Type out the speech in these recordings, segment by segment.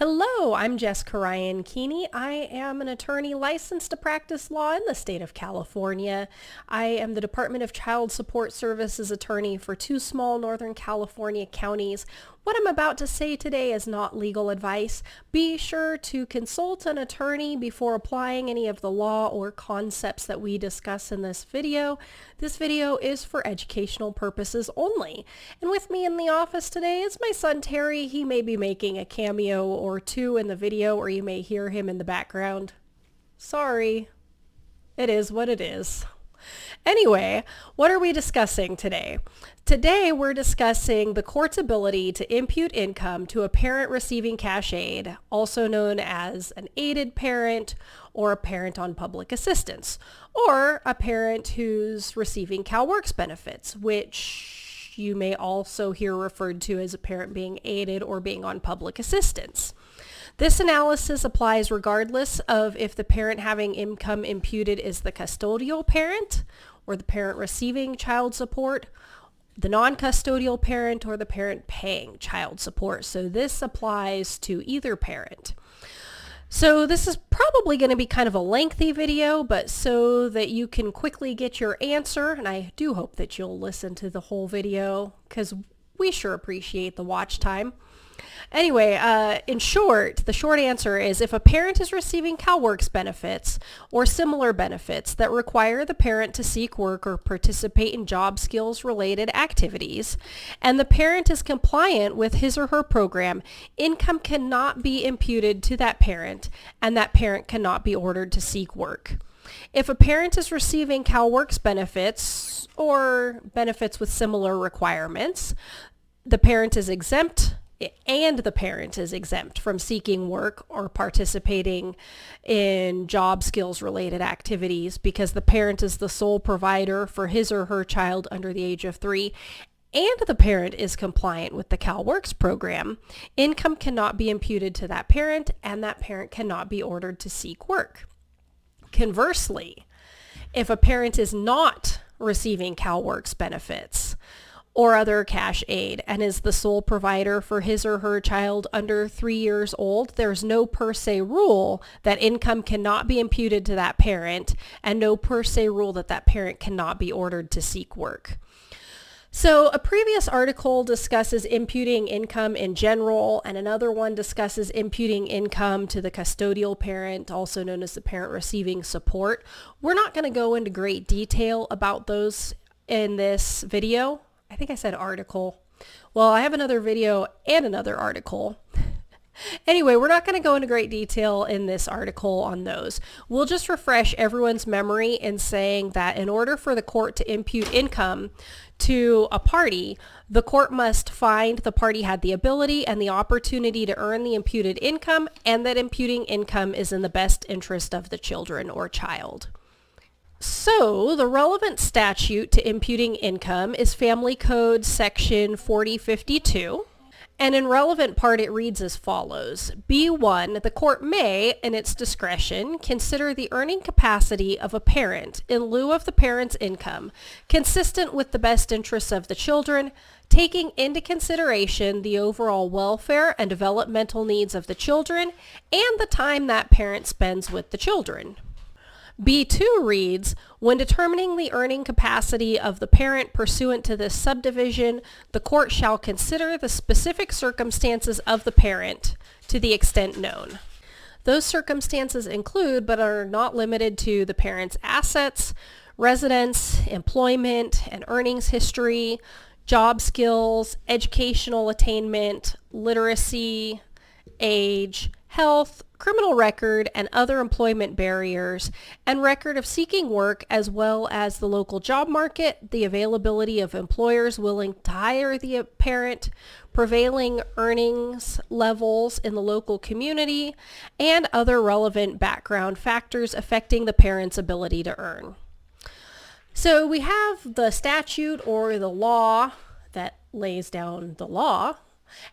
Hello, I'm Jessica Ryan Keeney. I am an attorney licensed to practice law in the state of California. I am the Department of Child Support Services attorney for two small Northern California counties. What I'm about to say today is not legal advice. Be sure to consult an attorney before applying any of the law or concepts that we discuss in this video. This video is for educational purposes only. And with me in the office today is my son Terry. He may be making a cameo or two in the video, or you may hear him in the background. Sorry. It is what it is. Anyway, what are we discussing today? Today we're discussing the court's ability to impute income to a parent receiving cash aid, also known as an aided parent or a parent on public assistance, or a parent who's receiving CalWORKS benefits, which you may also hear referred to as a parent being aided or being on public assistance. This analysis applies regardless of if the parent having income imputed is the custodial parent or the parent receiving child support, the non-custodial parent, or the parent paying child support. So this applies to either parent. So this is probably going to be kind of a lengthy video, but so that you can quickly get your answer, and I do hope that you'll listen to the whole video because we sure appreciate the watch time. Anyway, in short, the short answer is if a parent is receiving CalWORKS benefits or similar benefits that require the parent to seek work or participate in job skills related activities, and the parent is compliant with his or her program, income cannot be imputed to that parent, and that parent cannot be ordered to seek work. If a parent is receiving CalWORKS benefits or benefits with similar requirements, the parent is exempt from seeking work or participating in job skills related activities because the parent is the sole provider for his or her child under the age of 3 and the parent is compliant with the CalWORKS program. Income cannot be imputed to that parent and that parent cannot be ordered to seek work. Conversely, if a parent is not receiving CalWORKS benefits or other cash aid and is the sole provider for his or her child under 3 years old, there's no per se rule that income cannot be imputed to that parent and no per se rule that that parent cannot be ordered to seek work. So a previous article discusses imputing income in general, and another one discusses imputing income to the custodial parent, also known as the parent receiving support. We're not going to go into great detail about those in this video. I think I said article. Well, I have another video and another article. Anyway, we're not going to go into great detail in this article on those. We'll just refresh everyone's memory in saying that in order for the court to impute income to a party, the court must find the party had the ability and the opportunity to earn the imputed income and that imputing income is in the best interest of the children or child. So the relevant statute to imputing income is Family Code Section 4052. And in relevant part, it reads as follows. B1, the court may, in its discretion, consider the earning capacity of a parent in lieu of the parent's income, consistent with the best interests of the children, taking into consideration the overall welfare and developmental needs of the children and the time that parent spends with the children. B2 reads, when determining the earning capacity of the parent pursuant to this subdivision, the court shall consider the specific circumstances of the parent to the extent known. Those circumstances include, but are not limited to, the parent's assets, residence, employment, and earnings history, job skills, educational attainment, literacy, age, health, criminal record, and other employment barriers, and record of seeking work, as well as the local job market, the availability of employers willing to hire the parent, prevailing earnings levels in the local community, and other relevant background factors affecting the parent's ability to earn. So we have the statute or the law that lays down the law.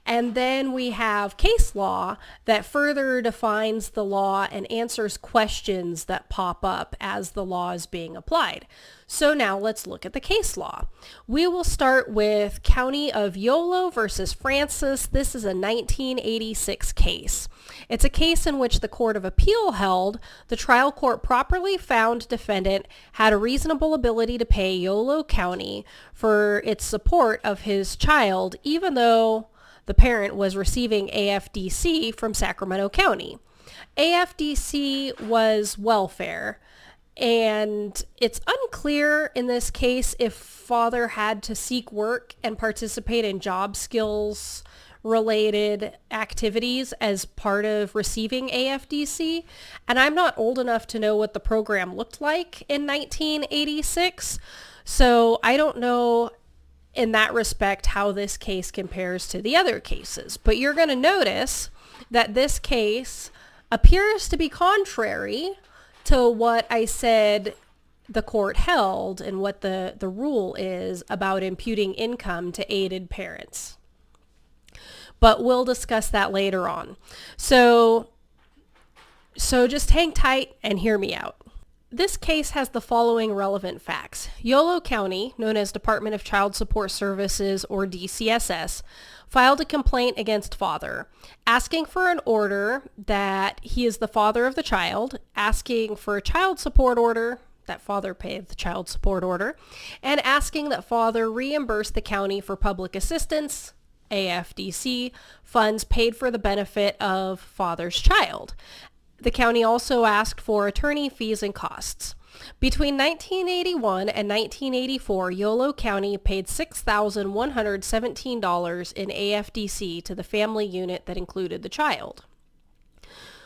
And then we have case law that further defines the law and answers questions that pop up as the law is being applied. So now let's look at the case law. We will start with County of Yolo versus Francis. This is a 1986 case. It's a case in which the Court of Appeal held the trial court properly found defendant had a reasonable ability to pay Yolo County for its support of his child, even though the parent was receiving AFDC from Sacramento County. AFDC was welfare, and it's unclear in this case if father had to seek work and participate in job skills related activities as part of receiving AFDC. And I'm not old enough to know what the program looked like in 1986. So I don't know in that respect how this case compares to the other cases. But you're going to notice that this case appears to be contrary to what I said the court held and what the rule is about imputing income to aided parents. But we'll discuss that later on. So just hang tight and hear me out. This case has the following relevant facts. Yolo County, known as Department of Child Support Services or DCSS, filed a complaint against father, asking for an order that he is the father of the child, asking for a child support order, that father pay the child support order, and asking that father reimburse the county for public assistance, AFDC, funds paid for the benefit of father's child. The county also asked for attorney fees and costs. Between 1981 and 1984, Yolo County paid $6,117 in AFDC to the family unit that included the child.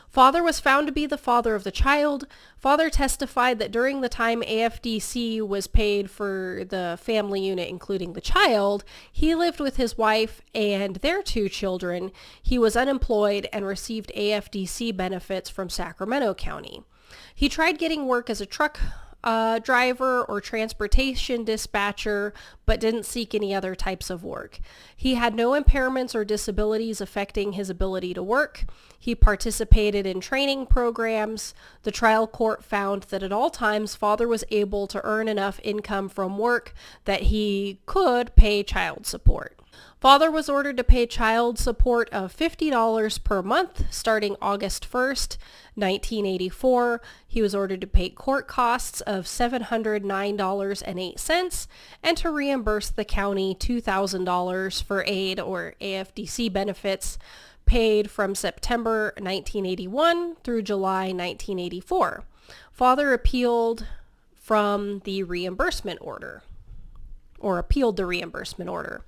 Father was found to be the father of the child. Father testified that during the time AFDC was paid for the family unit, including the child, he lived with his wife and their 2 children. He was unemployed and received AFDC benefits from Sacramento County. He tried getting work as a truck driver or transportation dispatcher, but didn't seek any other types of work. He had no impairments or disabilities affecting his ability to work. He participated in training programs. The trial court found that at all times, father was able to earn enough income from work that he could pay child support. Father was ordered to pay child support of $50 per month starting August 1st, 1984. He was ordered to pay court costs of $709.08 and to reimburse the county $2,000 for aid or AFDC benefits paid from September 1981 through July 1984. Father appealed from the reimbursement order, or appealed the reimbursement order.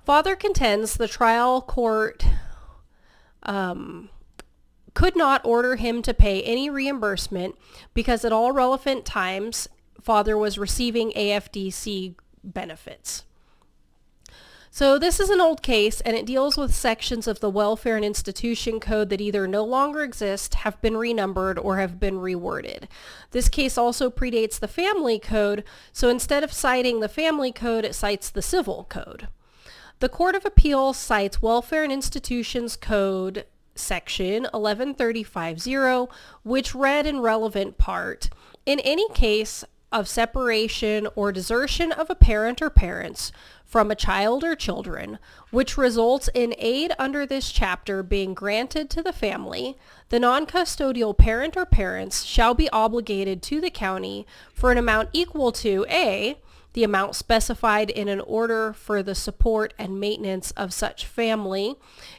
Father contends the trial court could not order him to pay any reimbursement because at all relevant times, father was receiving AFDC benefits. So this is an old case, and it deals with sections of the Welfare and Institution Code that either no longer exist, have been renumbered, or have been reworded. This case also predates the Family Code, so instead of citing the Family Code, it cites the Civil Code. The Court of Appeals cites Welfare and Institutions Code section 11350, which read in relevant part, in any case of separation or desertion of a parent or parents from a child or children, which results in aid under this chapter being granted to the family, the non-custodial parent or parents shall be obligated to the county for an amount equal to A, the amount specified in an order for the support and maintenance of such family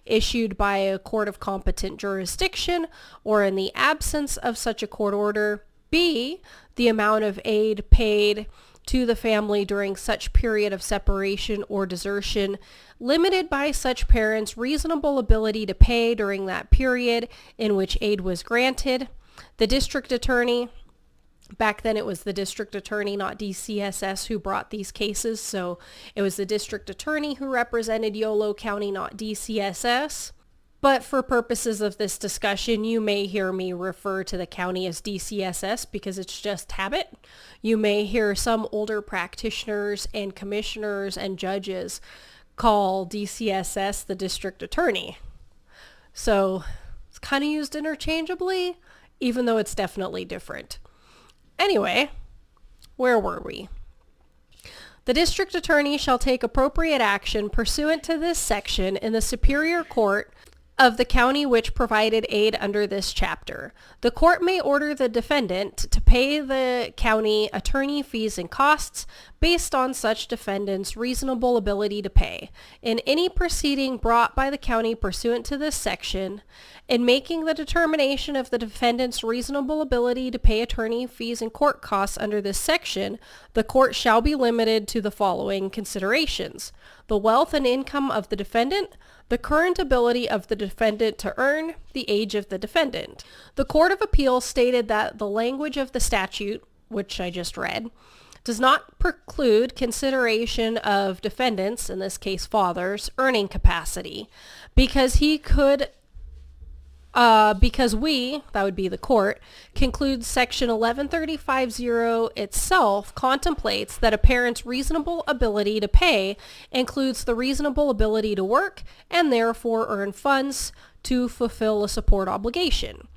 issued by a court of competent jurisdiction, or in the absence of such a court order, B, the amount of aid paid to the family during such period of separation or desertion, limited by such parents' reasonable ability to pay during that period in which aid was granted. The district attorney, back then it was the district attorney, not DCSS, who brought these cases, so it was the district attorney who represented Yolo County, not DCSS. But for purposes of this discussion, you may hear me refer to the county as DCSS because it's just habit. You may hear some older practitioners and commissioners and judges call DCSS the district attorney. So it's kind of used interchangeably, even though it's definitely different. Anyway, where were we? The district attorney shall take appropriate action pursuant to this section in the Superior Court of the county which provided aid under this chapter. The court may order the defendant to pay the county attorney fees and costs based on such defendant's reasonable ability to pay. In any proceeding brought by the county pursuant to this section, in making the determination of the defendant's reasonable ability to pay attorney fees and court costs under this section, the court shall be limited to the following considerations: the wealth and income of the defendant, the current ability of the defendant to earn, the age of the defendant. The Court of Appeals stated that the language of the statute, which I just read, does not preclude consideration of defendants, in this case fathers, earning capacity, because we, that would be the court, concludes section 1135.0 itself contemplates that a parent's reasonable ability to pay includes the reasonable ability to work and therefore earn funds to fulfill a support obligation.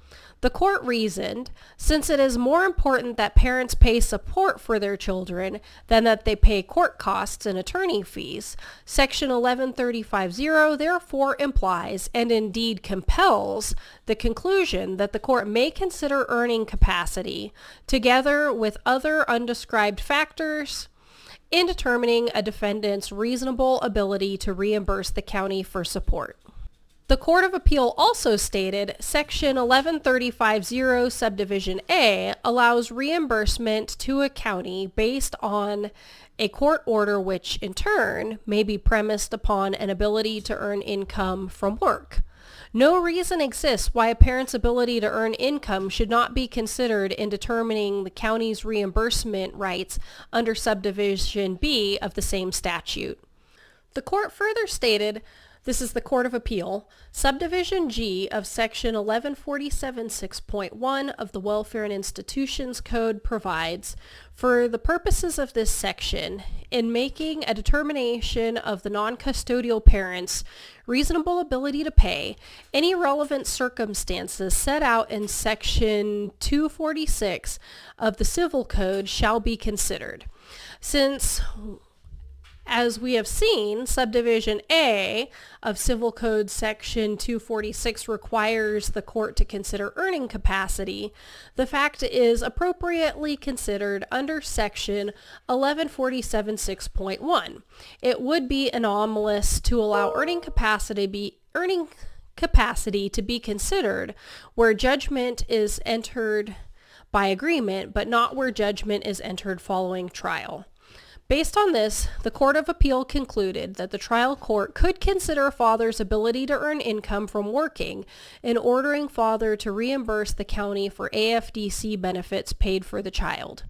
The court reasoned, since it is more important that parents pay support for their children than that they pay court costs and attorney fees, section 1135.0 therefore implies and indeed compels the conclusion that the court may consider earning capacity together with other undescribed factors in determining a defendant's reasonable ability to reimburse the county for support. The Court of Appeal also stated Section 1135.0 Subdivision A allows reimbursement to a county based on a court order which, in turn, may be premised upon an ability to earn income from work. No reason exists why a parent's ability to earn income should not be considered in determining the county's reimbursement rights under Subdivision B of the same statute. The court further stated, this is the Court of Appeal, Subdivision G of Section 1147.6.1 of the Welfare and Institutions Code provides, for the purposes of this section, in making a determination of the non-custodial parent's reasonable ability to pay, any relevant circumstances set out in Section 246 of the Civil Code shall be considered. Since, as we have seen, Subdivision A of Civil Code Section 246 requires the court to consider earning capacity, the fact is appropriately considered under Section 1147.6.1. It would be anomalous to allow earning capacity to be considered where judgment is entered by agreement, but not where judgment is entered following trial. Based on this, the Court of Appeal concluded that the trial court could consider a father's ability to earn income from working in ordering father to reimburse the county for AFDC benefits paid for the child.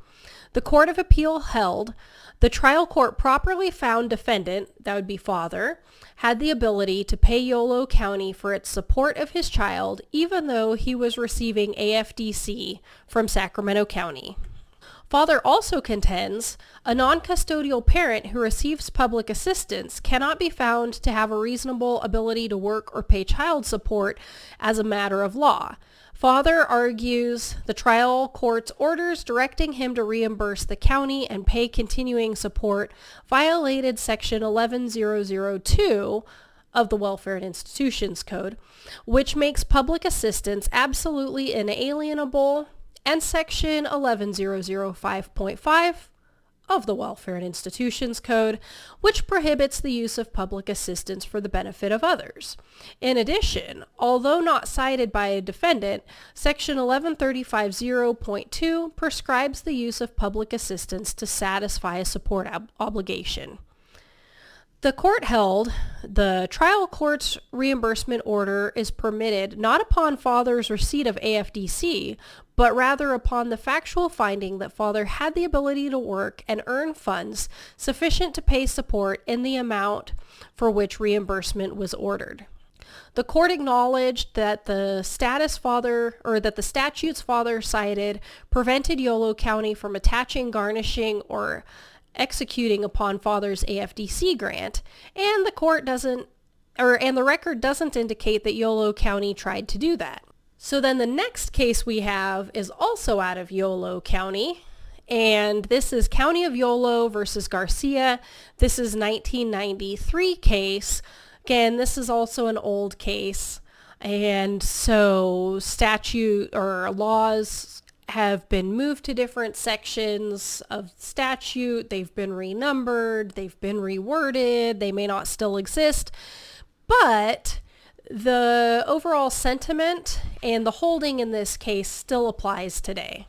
The Court of Appeal held the trial court properly found defendant, that would be father, had the ability to pay Yolo County for its support of his child even though he was receiving AFDC from Sacramento County. Father also contends a non-custodial parent who receives public assistance cannot be found to have a reasonable ability to work or pay child support as a matter of law. Father argues the trial court's orders directing him to reimburse the county and pay continuing support violated Section 11002 of the Welfare and Institutions Code, which makes public assistance absolutely inalienable, and Section 11005.5 of the Welfare and Institutions Code, which prohibits the use of public assistance for the benefit of others. In addition, although not cited by a defendant, Section 1135.0.2 prescribes the use of public assistance to satisfy a support obligation. The court held the trial court's reimbursement order is permitted not upon father's receipt of AFDC, but rather upon the factual finding that father had the ability to work and earn funds sufficient to pay support in the amount for which reimbursement was ordered. The court acknowledged that the statutes father cited prevented Yolo County from attaching, garnishing, or executing upon father's AFDC grant, and the record doesn't indicate that Yolo County tried to do that. So then the next case we have is also out of Yolo County, and this is County of Yolo versus Garcia. This is 1993 case. Again, this is also an old case, and so statute or laws have been moved to different sections of statute. They've been renumbered, they've been reworded, they may not still exist, but the overall sentiment and the holding in this case still applies today.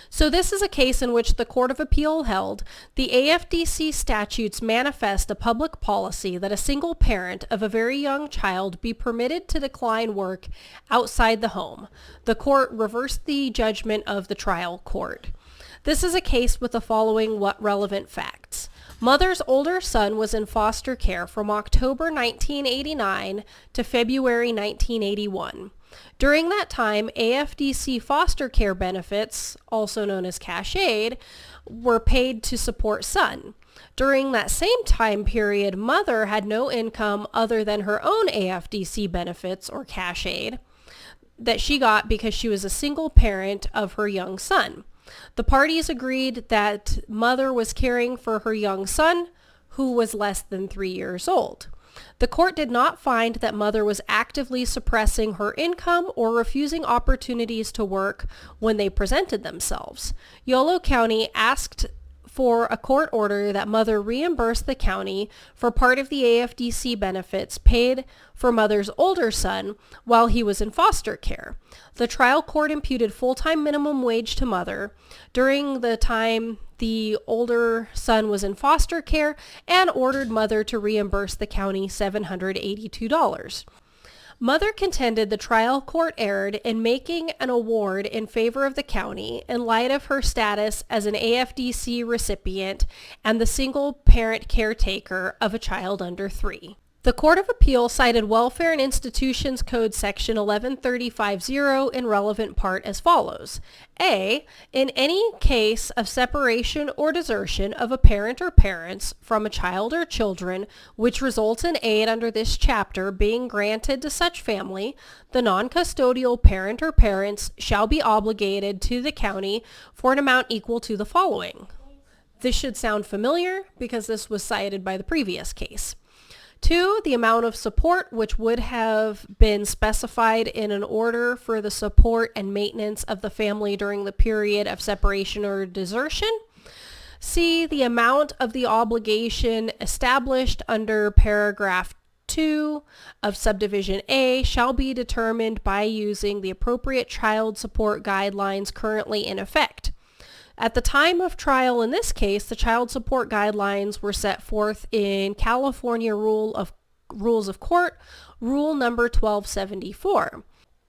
So this is a case in which the Court of Appeal held the AFDC statutes manifest a public policy that a single parent of a very young child be permitted to decline work outside the home. The court reversed the judgment of the trial court. This is a case with the following relevant facts. Mother's older son was in foster care from October 1989 to February 1981. During that time, AFDC foster care benefits, also known as cash aid, were paid to support son. During that same time period, mother had no income other than her own AFDC benefits or cash aid that she got because she was a single parent of her young son. The parties agreed that mother was caring for her young son, who was less than 3 years old. The court did not find that mother was actively suppressing her income or refusing opportunities to work when they presented themselves. Yolo County asked for a court order that mother reimburse the county for part of the AFDC benefits paid for mother's older son while he was in foster care. The trial court imputed full-time minimum wage to mother during the time the older son was in foster care and ordered mother to reimburse the county $782. Mother contended the trial court erred in making an award in favor of the county in light of her status as an AFDC recipient and the single parent caretaker of a child under 3. The Court of Appeal cited Welfare and Institutions Code Section 1135.0 in relevant part as follows. A. In any case of separation or desertion of a parent or parents from a child or children which results in aid under this chapter being granted to such family, the non-custodial parent or parents shall be obligated to the county for an amount equal to the following. This should sound familiar because this was cited by the previous case. 2, the amount of support which would have been specified in an order for the support and maintenance of the family during the period of separation or desertion. C, the amount of the obligation established under paragraph 2 of subdivision A shall be determined by using the appropriate child support guidelines currently in effect. At the time of trial in this case, the child support guidelines were set forth in California Rules of Court, Rule number 1274.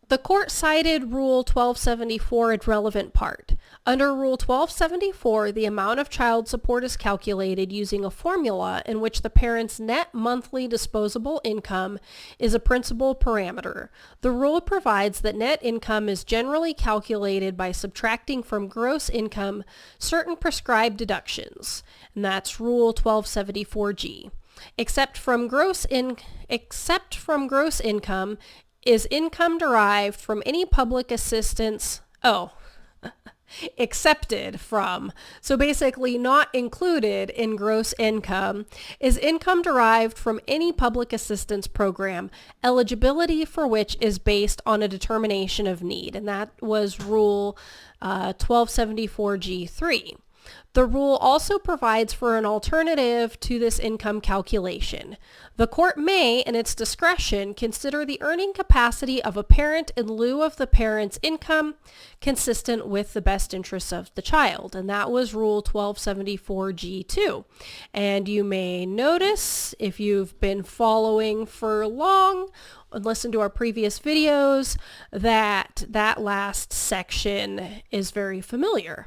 The court cited Rule 1274 in relevant part. Under Rule 1274, the amount of child support is calculated using a formula in which the parent's net monthly disposable income is a principal parameter. The rule provides that net income is generally calculated by subtracting from gross income certain prescribed deductions, and that's Rule 1274G. Except from gross income is income derived from any public assistance, accepted from, so basically not included in gross income, is income derived from any public assistance program, eligibility for which is based on a determination of need, and that was Rule 1274G3. The rule also provides for an alternative to this income calculation. The court may, in its discretion, consider the earning capacity of a parent in lieu of the parent's income consistent with the best interests of the child, and that was Rule 1274G2. And you may notice, if you've been following for long and listened to our previous videos, that last section is very familiar.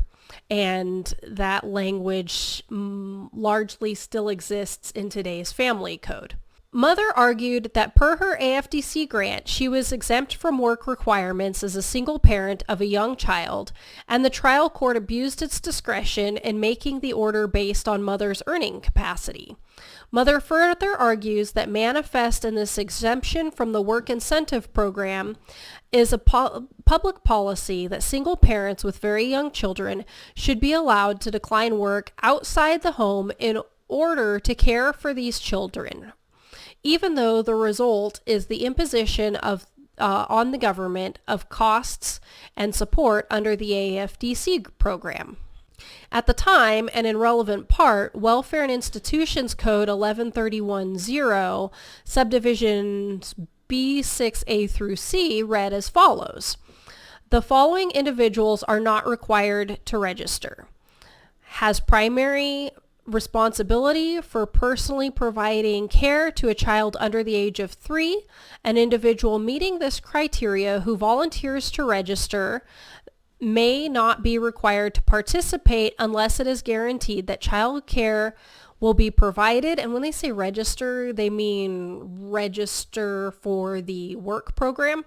And that language largely still exists in today's family code. Mother argued that per her AFDC grant, she was exempt from work requirements as a single parent of a young child, and the trial court abused its discretion in making the order based on Mother's earning capacity. Mother further argues that manifest in this exemption from the work incentive program is a public policy that single parents with very young children should be allowed to decline work outside the home in order to care for these children, even though the result is the imposition of on the government of costs and support under the AFDC program. At the time, and in relevant part, Welfare and Institutions Code 1131.0, subdivisions B6A through C, read as follows. The following individuals are not required to register. Has primary responsibility for personally providing care to a child under the age of 3, an individual meeting this criteria who volunteers to register may not be required to participate unless it is guaranteed that child care will be provided. And when they say register, they mean register for the work program.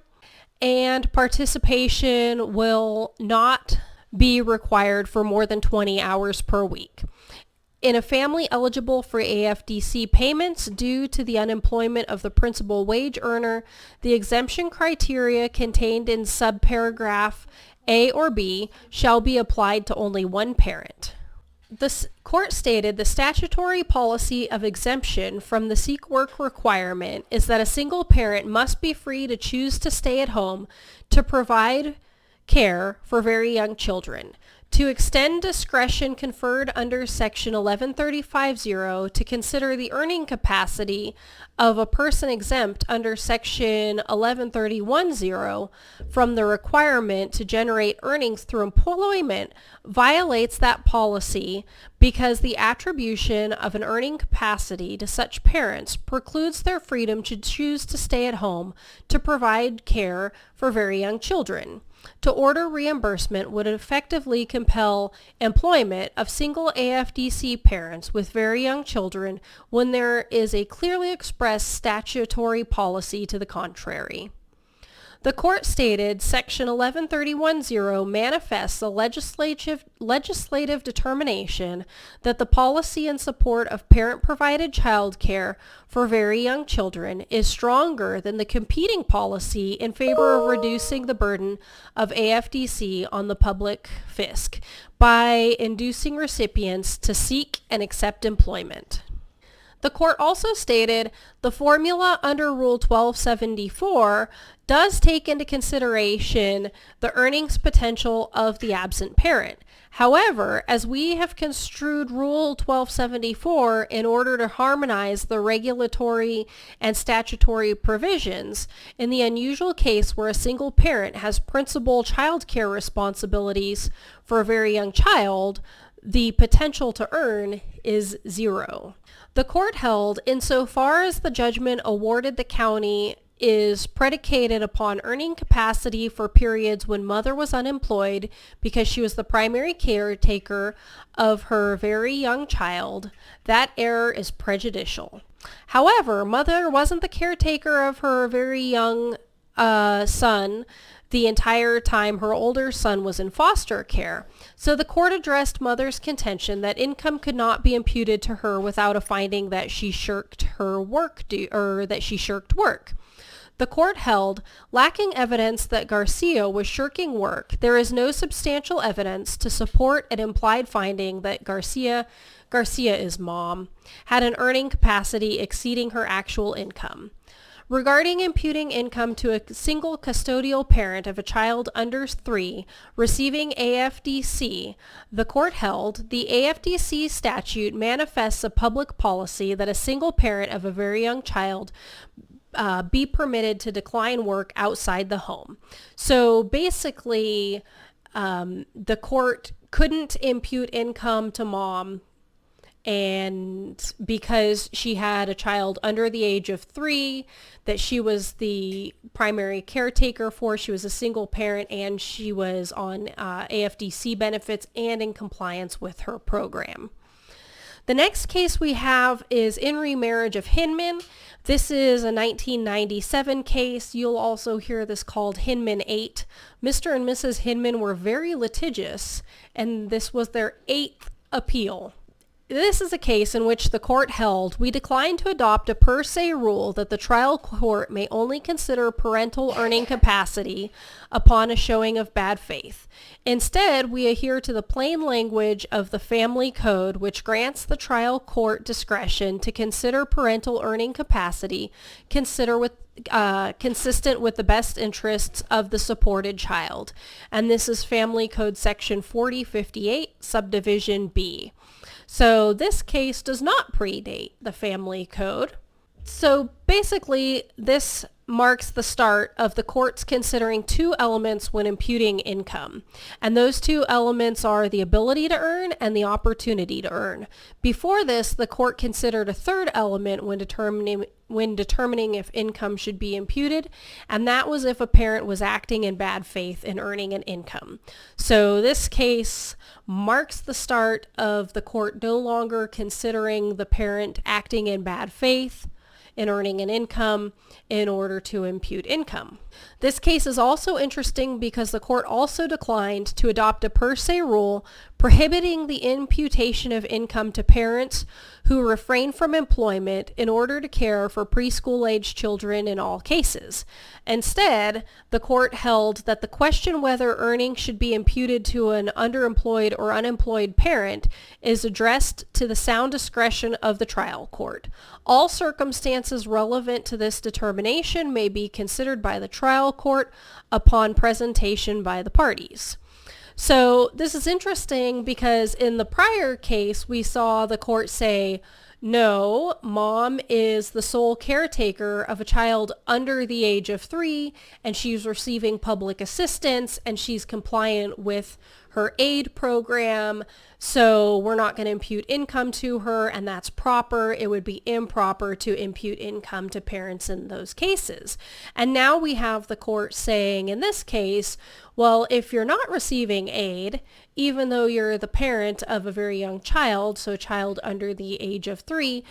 And participation will not be required for more than 20 hours per week. In a family eligible for AFDC payments due to the unemployment of the principal wage earner, the exemption criteria contained in subparagraph A or B shall be applied to only one parent. The court stated the statutory policy of exemption from the seek work requirement is that a single parent must be free to choose to stay at home to provide care for very young children. To extend discretion conferred under Section 1135.0 to consider the earning capacity of a person exempt under Section 1131.0 from the requirement to generate earnings through employment violates that policy because the attribution of an earning capacity to such parents precludes their freedom to choose to stay at home to provide care for very young children. To order reimbursement would effectively compel employment of single AFDC parents with very young children when there is a clearly expressed statutory policy to the contrary. The court stated Section 1131.0 manifests a legislative determination that the policy in support of parent-provided child care for very young children is stronger than the competing policy in favor of reducing the burden of AFDC on the public fisc by inducing recipients to seek and accept employment. The court also stated the formula under Rule 1274 does take into consideration the earnings potential of the absent parent. However, as we have construed Rule 1274 in order to harmonize the regulatory and statutory provisions, in the unusual case where a single parent has principal child care responsibilities for a very young child, the potential to earn is 0. The court held, insofar as the judgment awarded the county is predicated upon earning capacity for periods when mother was unemployed because she was the primary caretaker of her very young child, that error is prejudicial. However, mother wasn't the caretaker of her very young son the entire time her older son was in foster care. So the court addressed mother's contention that income could not be imputed to her without a finding that she shirked her work that she shirked work. The court held, lacking evidence that Garcia was shirking work, there is no substantial evidence to support an implied finding that Garcia is mom, had an earning capacity exceeding her actual income. Regarding imputing income to a single custodial parent of a child under 3 receiving AFDC, the court held the AFDC statute manifests a public policy that a single parent of a very young child be permitted to decline work outside the home. So basically, the court couldn't impute income to mom, and because she had a child under the age of 3 that she was the primary caretaker for, she was a single parent, and she was on AFDC benefits and in compliance with her program. The next case we have is in Marriage of Hinman. This is a 1997 case. You'll also hear this called Hinman 8. Mr. and Mrs. Hinman were very litigious, and this was their 8th appeal. This is a case in which the court held, we decline to adopt a per se rule that the trial court may only consider parental earning capacity upon a showing of bad faith. Instead, we adhere to the plain language of the Family Code, which grants the trial court discretion to consider parental earning capacity consistent with the best interests of the supported child. And this is Family Code Section 4058, Subdivision B. So this case does not predate the Family Code. So basically, this marks the start of the courts considering two elements when imputing income. And those two elements are the ability to earn and the opportunity to earn. Before this, the court considered a third element when determining if income should be imputed, and that was if a parent was acting in bad faith in earning an income. So this case marks the start of the court no longer considering the parent acting in bad faith in earning an income in order to impute income. This case is also interesting because the court also declined to adopt a per se rule prohibiting the imputation of income to parents who refrain from employment in order to care for preschool-age children in all cases. Instead, the court held that the question whether earnings should be imputed to an underemployed or unemployed parent is addressed to the sound discretion of the trial court. All circumstances relevant to this determination may be considered by the trial court upon presentation by the parties. So this is interesting because in the prior case, we saw the court say, no, mom is the sole caretaker of a child under the age of 3, and she's receiving public assistance, and she's compliant with her aid program, so we're not going to impute income to her, and that's proper. It would be improper to impute income to parents in those cases. And now we have the court saying in this case, well, if you're not receiving aid, even though you're the parent of a very young child, so a child under the age of 3,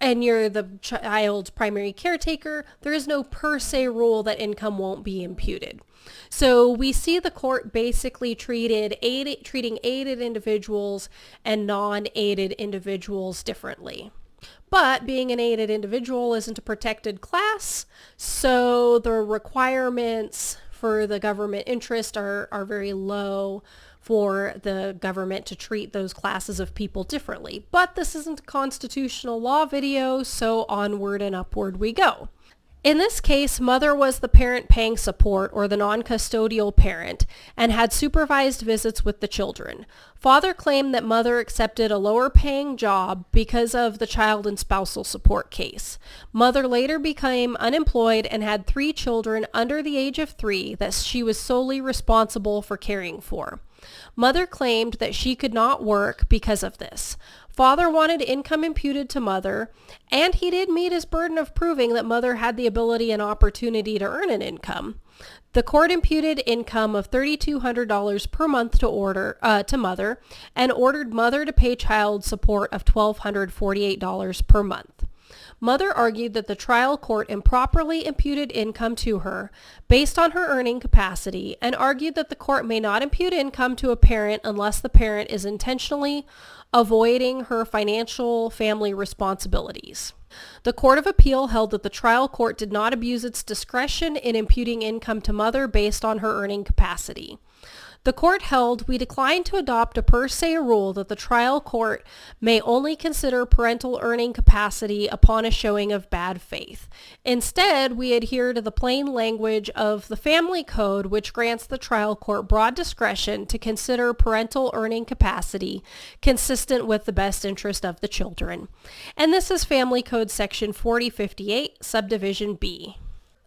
and you're the child's primary caretaker, there is no per se rule that income won't be imputed. So we see the court basically treating aided individuals and non-aided individuals differently. But being an aided individual isn't a protected class, so the requirements for the government interest are very low for the government to treat those classes of people differently. But this isn't a constitutional law video, so onward and upward we go. In this case, mother was the parent paying support, or the non-custodial parent, and had supervised visits with the children. Father claimed that mother accepted a lower paying job because of the child and spousal support case. Mother later became unemployed and had 3 children under the age of 3 that she was solely responsible for caring for. Mother claimed that she could not work because of this. Father wanted income imputed to mother, and he did meet his burden of proving that mother had the ability and opportunity to earn an income. The court imputed income of $3,200 per month to mother and ordered mother to pay child support of $1,248 per month. Mother argued that the trial court improperly imputed income to her based on her earning capacity and argued that the court may not impute income to a parent unless the parent is intentionally avoiding her financial family responsibilities. The Court of Appeal held that the trial court did not abuse its discretion in imputing income to mother based on her earning capacity. The court held, we decline to adopt a per se rule that the trial court may only consider parental earning capacity upon a showing of bad faith. Instead, we adhere to the plain language of the Family Code, which grants the trial court broad discretion to consider parental earning capacity consistent with the best interest of the children. And this is Family Code Section 4058, Subdivision B.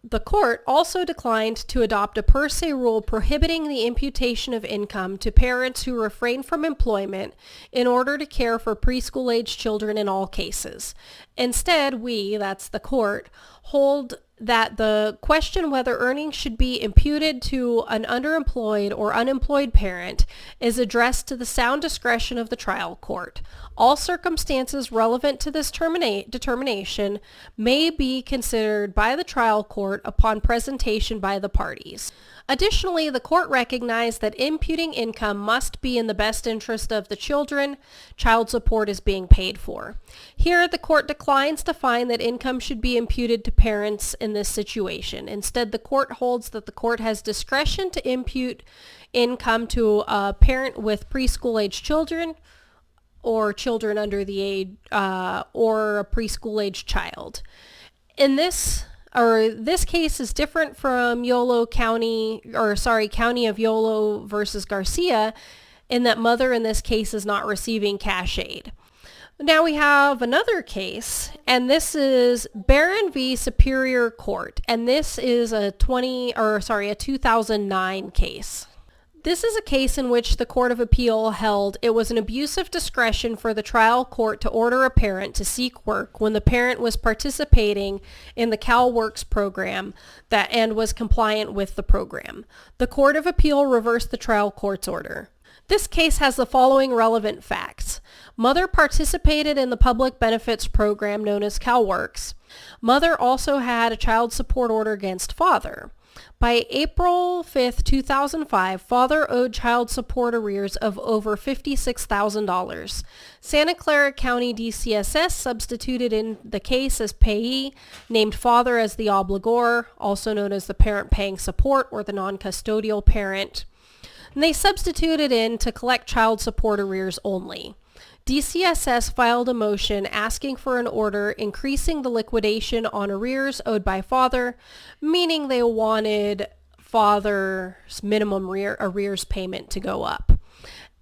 The court also declined to adopt a per se rule prohibiting the imputation of income to parents who refrain from employment in order to care for preschool-age children in all cases. Instead, that's the court, hold that the question whether earnings should be imputed to an underemployed or unemployed parent is addressed to the sound discretion of the trial court. All circumstances relevant to this determination may be considered by the trial court upon presentation by the parties. Additionally, the court recognized that imputing income must be in the best interest of the children child support is being paid for. Here, the court declines to find that income should be imputed to parents in this situation. Instead, the court holds that the court has discretion to impute income to a parent with preschool-age children or children under the age, or a preschool-age child. This case is different from County of Yolo versus Garcia, in that mother in this case is not receiving cash aid. Now we have another case, and this is Barron v. Superior Court, and this is a 2009 case. This is a case in which the Court of Appeal held it was an abuse of discretion for the trial court to order a parent to seek work when the parent was participating in the CalWORKS program and was compliant with the program. The Court of Appeal reversed the trial court's order. This case has the following relevant facts. Mother participated in the public benefits program known as CalWORKS. Mother also had a child support order against father. By April 5, 2005, father owed child support arrears of over $56,000. Santa Clara County DCSS substituted in the case as payee, named father as the obligor, also known as the parent paying support or the non-custodial parent. And they substituted in to collect child support arrears only. DCSS filed a motion asking for an order increasing the liquidation on arrears owed by father, meaning they wanted father's minimum arrears payment to go up.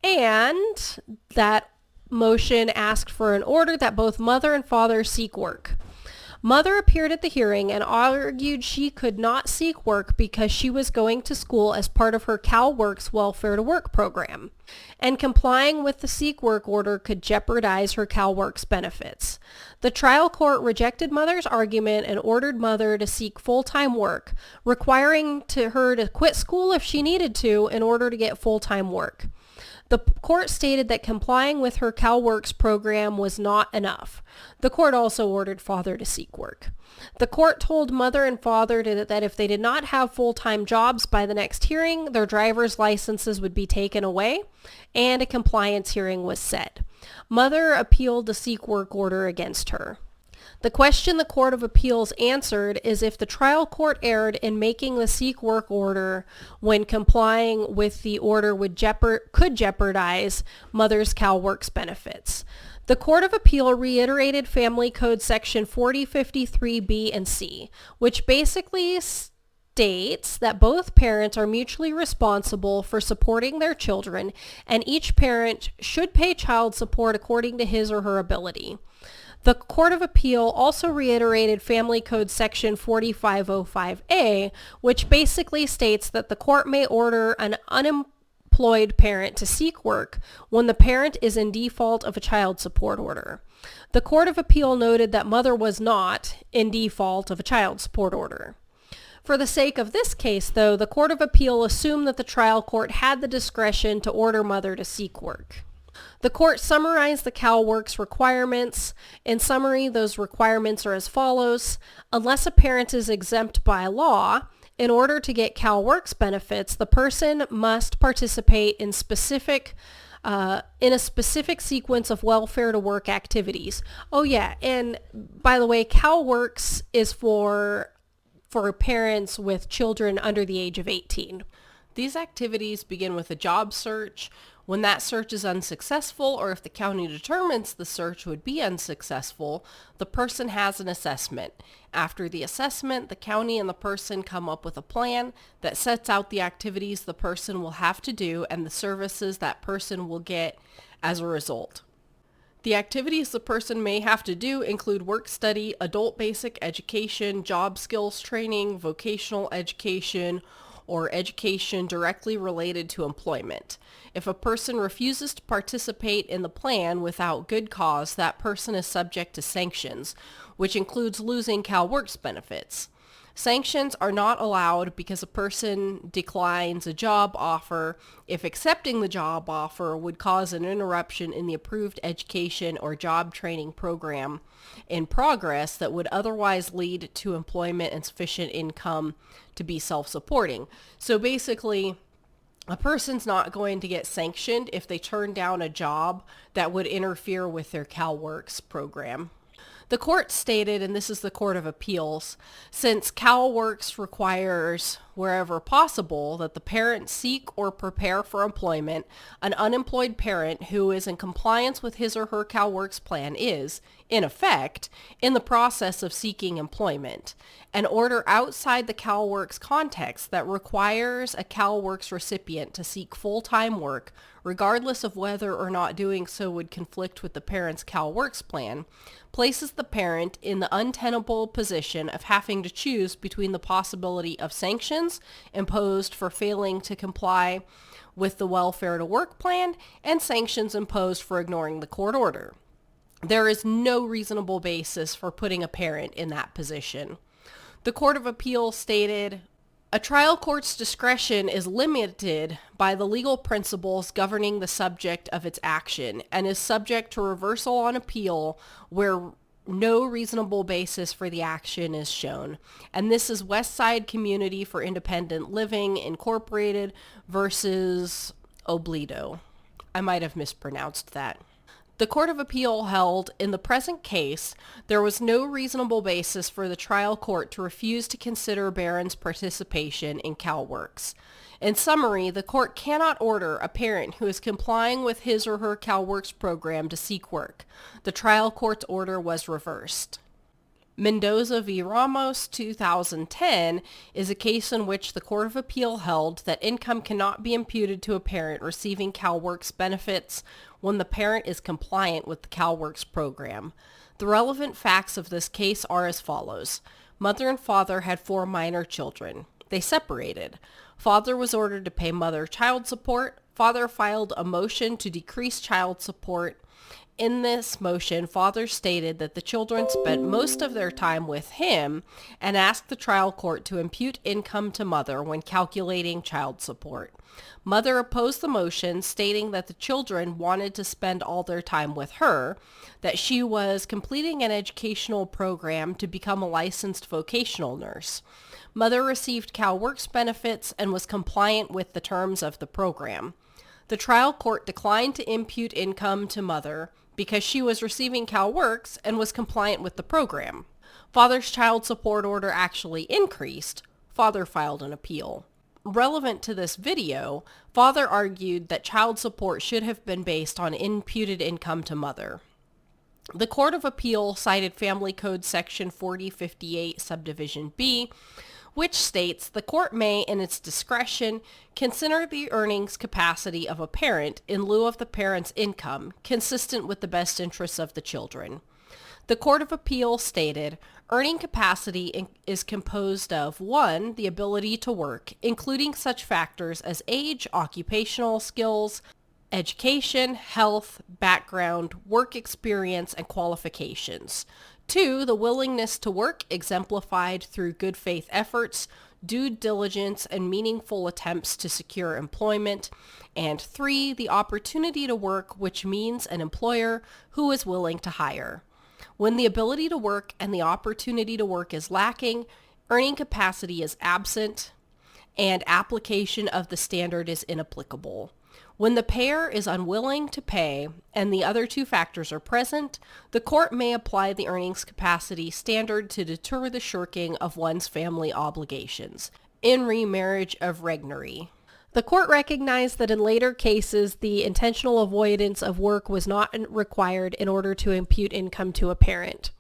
And that motion asked for an order that both mother and father seek work. Mother appeared at the hearing and argued she could not seek work because she was going to school as part of her CalWORKS Welfare to Work program, and complying with the seek work order could jeopardize her CalWORKS benefits. The trial court rejected mother's argument and ordered mother to seek full-time work, requiring her to quit school if she needed to in order to get full-time work. The court stated that complying with her CalWORKS program was not enough. The court also ordered father to seek work. The court told mother and father that if they did not have full-time jobs by the next hearing, their driver's licenses would be taken away, and a compliance hearing was set. Mother appealed the seek work order against her. The question the Court of Appeals answered is if the trial court erred in making the seek work order when complying with the order could jeopardize mother's CalWORKS benefits. The Court of Appeal reiterated Family Code Section 4053B and C, which basically states that both parents are mutually responsible for supporting their children, and each parent should pay child support according to his or her ability. The Court of Appeal also reiterated Family Code Section 4505A, which basically states that the court may order an unemployed parent to seek work when the parent is in default of a child support order. The Court of Appeal noted that mother was not in default of a child support order. For the sake of this case, though, the Court of Appeal assumed that the trial court had the discretion to order mother to seek work. The court summarized the CalWORKS requirements. In summary, those requirements are as follows. Unless a parent is exempt by law, in order to get CalWORKS benefits, the person must participate in a specific sequence of welfare to work activities. Oh yeah, and by the way, CalWORKS is for parents with children under the age of 18. These activities begin with a job search. When that search is unsuccessful, or if the county determines the search would be unsuccessful, the person has an assessment. After the assessment, the county and the person come up with a plan that sets out the activities the person will have to do and the services that person will get as a result. The activities the person may have to do include work study, adult basic education, job skills training, vocational education, or education directly related to employment. If a person refuses to participate in the plan without good cause, that person is subject to sanctions, which includes losing CalWORKS benefits. Sanctions are not allowed because a person declines a job offer if accepting the job offer would cause an interruption in the approved education or job training program in progress that would otherwise lead to employment and sufficient income to be self-supporting. So basically, a person's not going to get sanctioned if they turn down a job that would interfere with their CalWORKS program. The court stated, and this is the Court of Appeals, since CalWORKS requires, wherever possible, that the parent seek or prepare for employment, an unemployed parent who is in compliance with his or her CalWORKS plan is, in effect, in the process of seeking employment. An order outside the CalWORKS context that requires a CalWORKS recipient to seek full-time work, regardless of whether or not doing so would conflict with the parent's CalWORKS plan, places the parent in the untenable position of having to choose between the possibility of sanctions imposed for failing to comply with the welfare to work plan and sanctions imposed for ignoring the court order. There is no reasonable basis for putting a parent in that position. The Court of Appeal stated, a trial court's discretion is limited by the legal principles governing the subject of its action and is subject to reversal on appeal where no reasonable basis for the action is shown. And this is Westside Community for Independent Living Incorporated versus Obledo. I might have mispronounced that. The Court of Appeal held, in the present case, there was no reasonable basis for the trial court to refuse to consider Barron's participation in CalWORKS. In summary, the court cannot order a parent who is complying with his or her CalWORKS program to seek work. The trial court's order was reversed. Mendoza v. Ramos, 2010, is a case in which the Court of Appeal held that income cannot be imputed to a parent receiving CalWORKS benefits when the parent is compliant with the CalWORKS program. The relevant facts of this case are as follows. Mother and father had 4 minor children. They separated. Father was ordered to pay mother child support. Father filed a motion to decrease child support. In this motion, father stated that the children spent most of their time with him and asked the trial court to impute income to mother when calculating child support. Mother opposed the motion, stating that the children wanted to spend all their time with her, that she was completing an educational program to become a licensed vocational nurse. Mother received CalWORKS benefits and was compliant with the terms of the program. The trial court declined to impute income to mother because she was receiving CalWORKS and was compliant with the program. Father's child support order actually increased. Father filed an appeal. Relevant to this video, father argued that child support should have been based on imputed income to mother. The Court of Appeal cited Family Code Section 4058, Subdivision B, which states the court may, in its discretion, consider the earnings capacity of a parent in lieu of the parent's income, consistent with the best interests of the children. The Court of Appeal stated, earning capacity is composed of 1, the ability to work, including such factors as age, occupational skills, education, health, background, work experience, and qualifications. 2, the willingness to work exemplified through good faith efforts, due diligence, and meaningful attempts to secure employment. And 3, the opportunity to work, which means an employer who is willing to hire. When the ability to work and the opportunity to work is lacking, earning capacity is absent, and application of the standard is inapplicable. When the payer is unwilling to pay and the other 2 factors are present, the court may apply the earnings capacity standard to deter the shirking of one's family obligations. In re Marriage of Hinman. The court recognized that in later cases, the intentional avoidance of work was not required in order to impute income to a parent.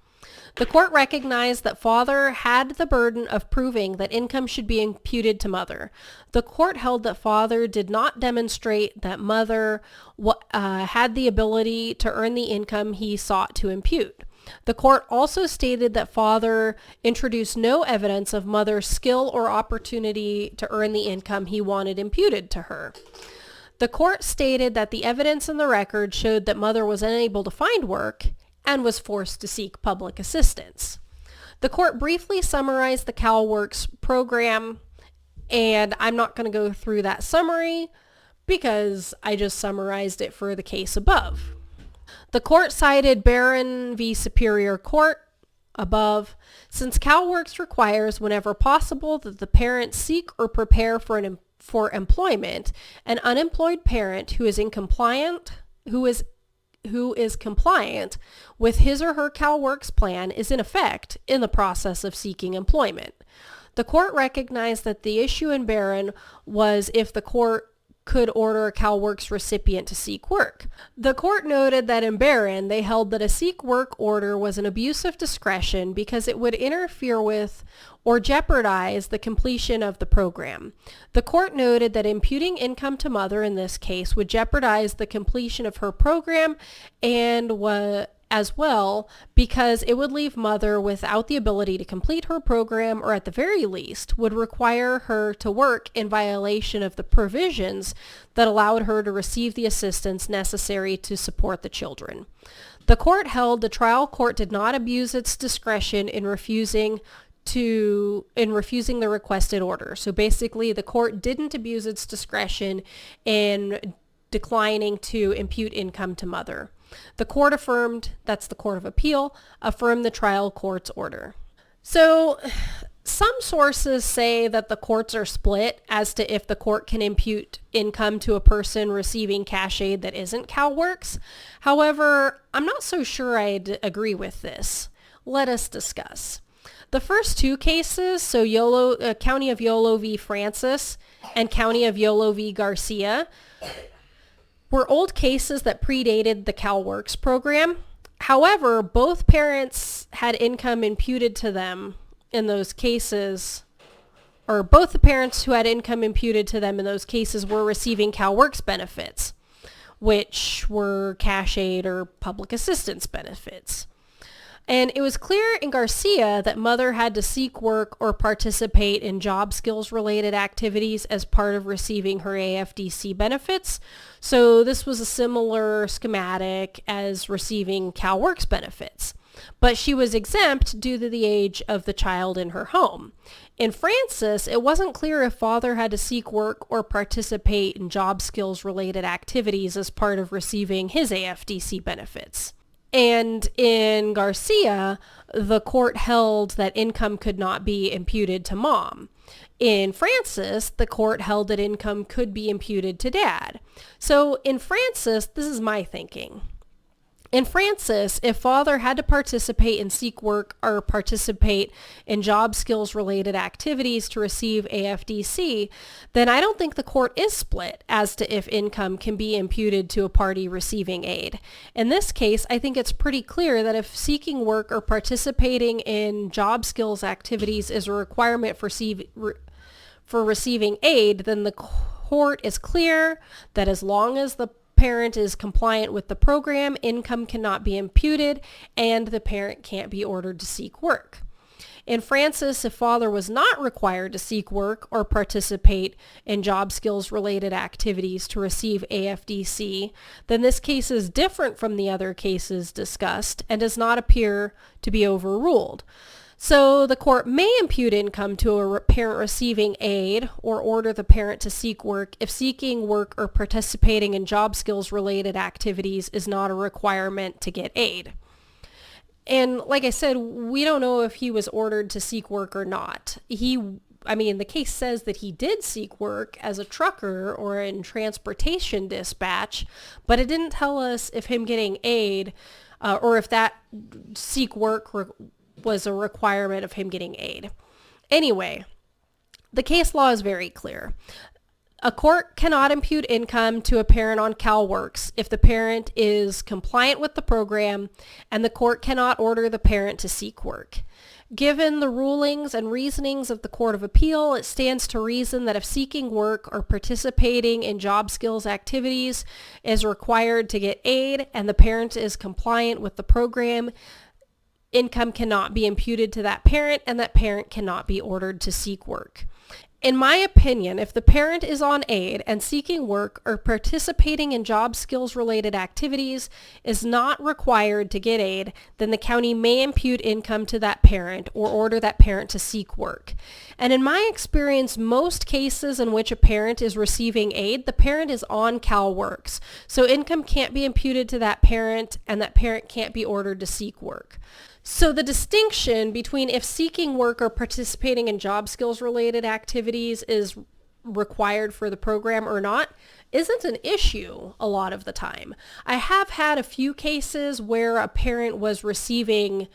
The court recognized that father had the burden of proving that income should be imputed to mother. The court held that father did not demonstrate that mother had the ability to earn the income he sought to impute. The court also stated that father introduced no evidence of mother's skill or opportunity to earn the income he wanted imputed to her. The court stated that the evidence in the record showed that mother was unable to find work and was forced to seek public assistance. The court briefly summarized the CalWORKS program, and I'm not going to go through that summary because I just summarized it for the case above. The court cited Barron v. Superior Court above, since CalWORKS requires whenever possible that the parent seek or prepare for employment. An unemployed parent who is compliant with his or her CalWORKS plan is in effect in the process of seeking employment. The court recognized that the issue in Barron was if the court could order a CalWORKS recipient to seek work. The court noted that in Barron, they held that a seek work order was an abuse of discretion because it would interfere with or jeopardize the completion of the program. The court noted that imputing income to mother in this case would jeopardize the completion of her program and as well because it would leave mother without the ability to complete her program, or at the very least would require her to work in violation of the provisions that allowed her to receive the assistance necessary to support the children. The court held the trial court did not abuse its discretion in refusing the requested order. So basically the court didn't abuse its discretion in declining to impute income to mother. The court affirmed, that's the Court of Appeal, affirmed the trial court's order. So some sources say that the courts are split as to if the court can impute income to a person receiving cash aid that isn't CalWORKS. However, I'm not so sure I'd agree with this. Let us discuss. The first two cases, so Yolo, County of Yolo v. Francis and County of Yolo v. Garcia, were old cases that predated the CalWORKS program. However, both parents had income imputed to them in those cases, or both the parents who had income imputed to them in those cases were receiving CalWORKS benefits, which were cash aid or public assistance benefits. And it was clear in Garcia that mother had to seek work or participate in job skills related activities as part of receiving her AFDC benefits. So this was a similar schematic as receiving CalWORKS benefits. But she was exempt due to the age of the child in her home. In Francis, it wasn't clear if father had to seek work or participate in job skills related activities as part of receiving his AFDC benefits. And in Garcia, the court held that income could not be imputed to mom. In Francis, the court held that income could be imputed to dad. So in Francis, this is my thinking. In Francis, if father had to participate in seek work or participate in job skills related activities to receive AFDC, then I don't think the court is split as to if income can be imputed to a party receiving aid. In this case, I think it's pretty clear that if seeking work or participating in job skills activities is a requirement for receiving aid, then the court is clear that as long as the parent is compliant with the program, income cannot be imputed, and the parent can't be ordered to seek work. In Francis, if father was not required to seek work or participate in job skills related activities to receive AFDC, then this case is different from the other cases discussed and does not appear to be overruled. So the court may impute income to a parent receiving aid or order the parent to seek work if seeking work or participating in job skills related activities is not a requirement to get aid. And like I said, we don't know if he was ordered to seek work or not. The case says that he did seek work as a trucker or in transportation dispatch, but it didn't tell us if him getting aid or if that seek work was a requirement of him getting aid. Anyway, the case law is very clear. A court cannot impute income to a parent on CalWORKS if the parent is compliant with the program, and the court cannot order the parent to seek work. Given the rulings and reasonings of the Court of Appeal, it stands to reason that if seeking work or participating in job skills activities is required to get aid and the parent is compliant with the program, income cannot be imputed to that parent, and that parent cannot be ordered to seek work. In my opinion, if the parent is on aid and seeking work or participating in job skills related activities is not required to get aid, then the county may impute income to that parent or order that parent to seek work. And in my experience, most cases in which a parent is receiving aid, the parent is on CalWORKS. So income can't be imputed to that parent and that parent can't be ordered to seek work. So the distinction between if seeking work or participating in job skills related activities is required for the program or not isn't an issue a lot of the time. I have had a few cases where a parent was receiving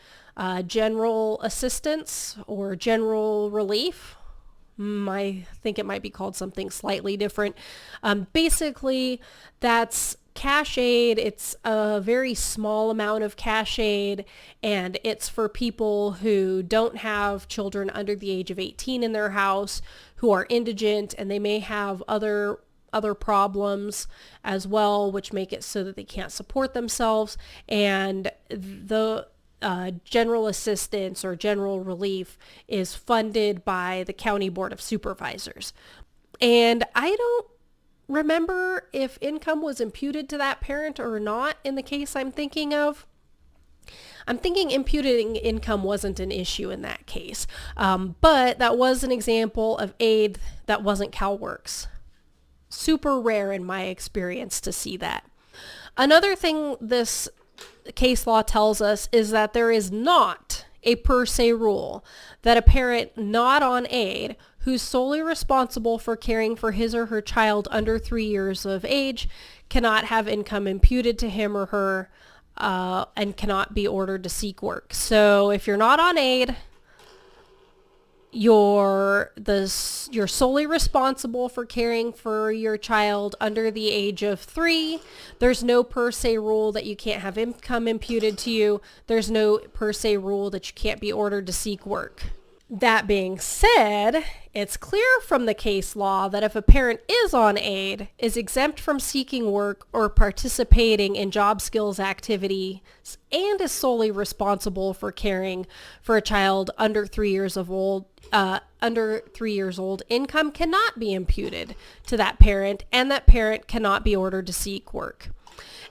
general assistance or general relief. I think it might be called something slightly different. Basically, that's cash aid. It's a very small amount of cash aid, and it's for people who don't have children under the age of 18 in their house, who are indigent, and they may have other problems as well, which make it so that they can't support themselves. And the general assistance or general relief is funded by the County Board of Supervisors. And I don't remember if income was imputed to that parent or not in the case I'm thinking of. I'm thinking imputing income wasn't an issue in that case, but that was an example of aid that wasn't CalWORKS. Super rare in my experience to see that. Another thing this case law tells us is that there is not a per se rule that a parent not on aid who's solely responsible for caring for his or her child under 3 years of age cannot have income imputed to him or her and cannot be ordered to seek work. So if you're not on aid, you're solely responsible for caring for your child under the age of 3. There's no per se rule that you can't have income imputed to you. There's no per se rule that you can't be ordered to seek work. That being said, it's clear from the case law that if a parent is on aid, is exempt from seeking work or participating in job skills activities, and is solely responsible for caring for a child under 3 years old, income cannot be imputed to that parent, and that parent cannot be ordered to seek work.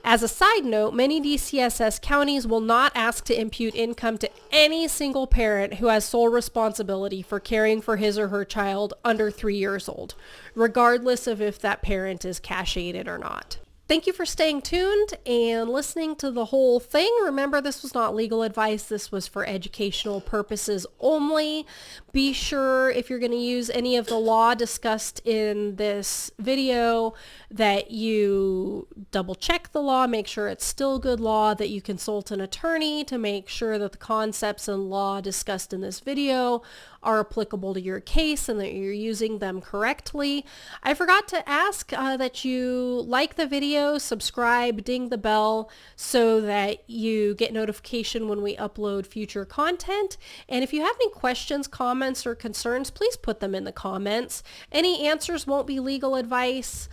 As a side note, many DCSS counties will not ask to impute income to any single parent who has sole responsibility for caring for his or her child under 3 years old, regardless of if that parent is cash aided or not. Thank you for staying tuned and listening to the whole thing. Remember, this was not legal advice. This was for educational purposes only. Be sure, if you're going to use any of the law discussed in this video, that you double check the law, make sure it's still good law, that you consult an attorney to make sure that the concepts and law discussed in this video are applicable to your case and that you're using them correctly. I forgot to ask that you like the video, subscribe, ding the bell so that you get notification when we upload future content. And if you have any questions, comments, or concerns, please put them in the comments. Any answers won't be legal advice.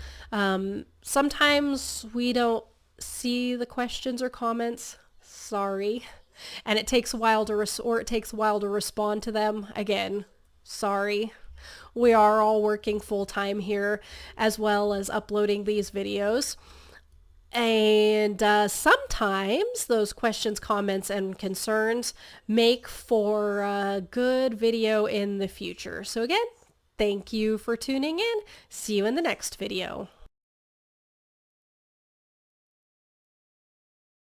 Sometimes we don't see the questions or comments. Sorry. And it takes a while to respond to them. Again, sorry. We are all working full time here as well as uploading these videos. And sometimes those questions, comments, and concerns make for a good video in the future. So again, thank you for tuning in. See you in the next video.